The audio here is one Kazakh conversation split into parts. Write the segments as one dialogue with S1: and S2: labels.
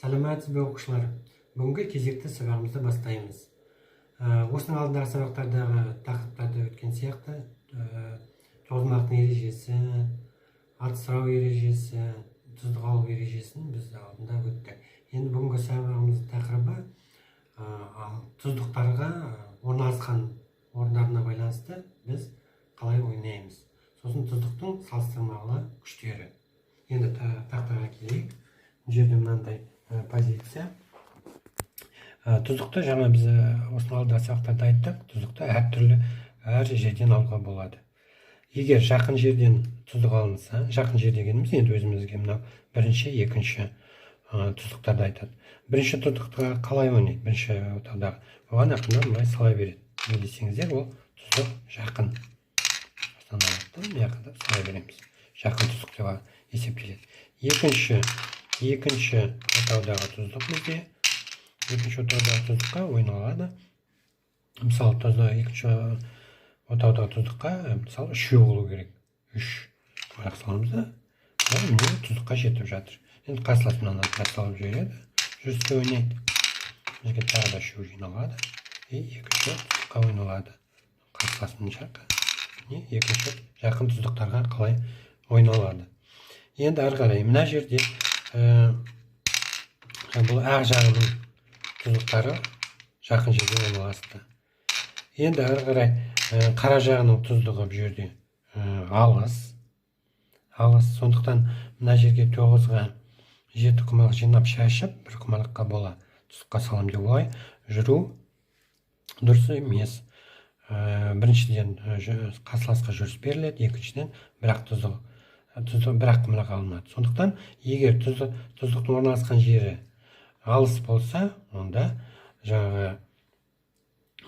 S1: Саламатсыз бе оқушылар? Бүгінгі кезекті сабағымызды бастаймыз. Осының алдындағы сабақтардағы тақырыптарды өткен сияқты тоғызқұмалақтың ережесі, ат сұрау ережесі, тұздық алу ережесін біз алдында өттік. Енді бүгінгі сабағымыздың тақырыбы тұздықтарға орналасқан орындарына байланысты біз қалай ойнаймыз. Сосын тұздықтың салыстырмалы күштері. Енді тақтаға келейік. Бұл жерде мынандай позиция. Тұздықты жаңа біз осының алдындағы сабақтарда айттық. Тұздықты әртүрлі әр жерден алуға болады. Егер жақын жерден тұздық алынса, жақын жер дегеніміз енді өзімізге мынау бірінші, екінші тұздықтарды айтады. Бірінші тұздыққа қалай ойнайды? Бірінші отаудағы оған ақырынан былай сала береді. Не десеңіздер, ол тұздық жақын. Мына сала береміз. Жақын тұздық деп есептеледі. Екінші отаудағы тұздық бізде екінші отаудағы тұздыққа ойналады. Мысалы, екінші отаудағы тұздыққа мысалы 3 болу керек. 3 құмалақ саламыз да, ол міне тұздыққа жетіп жатыр. Енді қарсылас мынаны салып жібереді, жүріске ойнайды. Бізге тағы да 3 жиналады. Екінші тұздыққа ойналады. Қарсыласының жаққа. Екінші жақын тұздықтарға қалай ойналады. Енді ары қарай мына жерде бұл ақ жағының тұздықтары жақын жерде орналасты. Енді ары қарай қара жағының тұздығы бұл жерде алыс. Сондықтан мына жерге 9-ға 7 құмалақ жинап шашып, бір құмалаққа бола тұздыққа салам деп олай жүру дұрыс емес. Біріншіден қарсыласқа жүріс беріледі, екіншіден бірақ бірақ құмалақ алынады. Сондықтан егер тұздықтың орналасқан жері алыс болса, онда жаңағы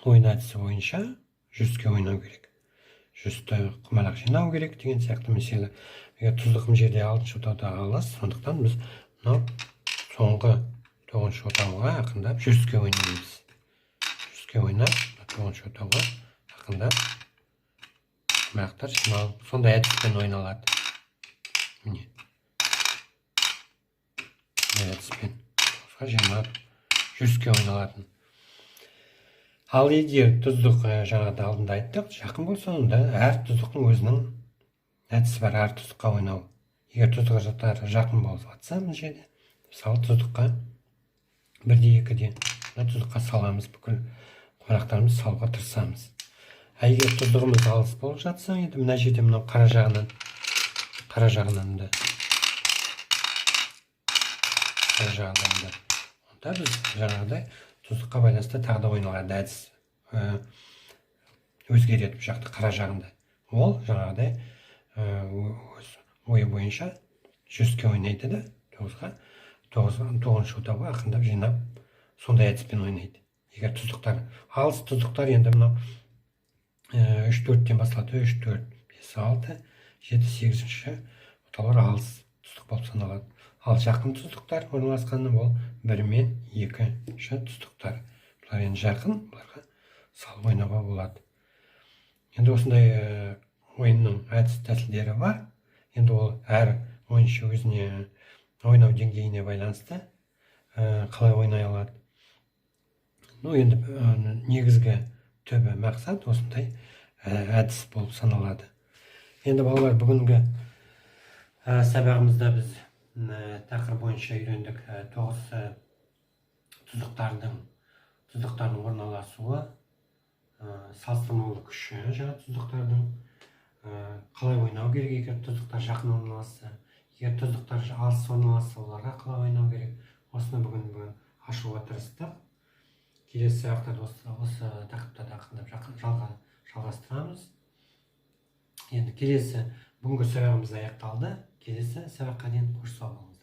S1: ойын әдісі бойынша жүріске ойнау керек. Жүрісті құмалақ жинау керек деген сияқты мәселе. Егер тұздық жерде 6-шы отауда алыс, сондықтан біз мынау соңғы 9-шы отауға ақындап жүріске ойнаймыз. Жүріске ойнап 9-шы отауға ақындап құмалақтар жинау. Сондай әдіспен ойналады. Міне. Әдіспен жинап жүріске ойналатын. Ал егер тұздық жаңағыда алдында айттық, жақын болса, онда әр тұздықтың өзінің әдісі бар, әр тұздыққа ойнау. Егер тұздықтар жақын болып жатса, мына жерде мысалы тұздыққа 1-2-де тұздыққа саламыз, бүкіл құмалақтарымызды салуға тырысамыз. Егер тұздығымыз алыс болып жатса, енді мына жерде мынау қара жағынан да онда біз жаңағыдай тұздыққа байланысты тағы да ойналады әдіс өзгереді бұл жақта қара жағында. Ол жаңағыдай ойы бойынша жүріске ойнайды да 9-шы отауға ақындап жинап сондай әдіспен ойнайды. Егер тұздықтар алыс тұздықтар енді мынау 3-4-тен басталады. 3, 4, 5, 6, 7, 8-ші отаулар алыс тұздық болып саналады. Ал жақын тұздықтар орналасқаны ол 1 мен 2-ші тұздықтар. Бұлар енді жақын, бұларға салып ойнауға болады. Енді осындай ойынның әдіс тәсілдері бар. Енді ол әр ойыншы өзіне ойнау деңгейіне байланысты қалай ойнай алады. Енді негізгі түбі мақсат осындай әдіс болып саналады. Енді балалар, бүгінгі сабағымызда біз тақырып бойынша үйрендік 9 тұздықтардың орналасуы, салыстырмалы күші жаңа тұздықтардың, қалай ойнау керек егер тұздықтар жақын орналасса, егер тұздықтар алыс орналасса, оларға қалай ойнау керек. Осыны бүгін ашуға тырыстық. Келесі сабақтарда осы тақырыптарды ақырындап жалғастырамыз. Енді бүгінгі сабағымыз аяқталды. Келесі сабаққа дейін қош сау болыңыз.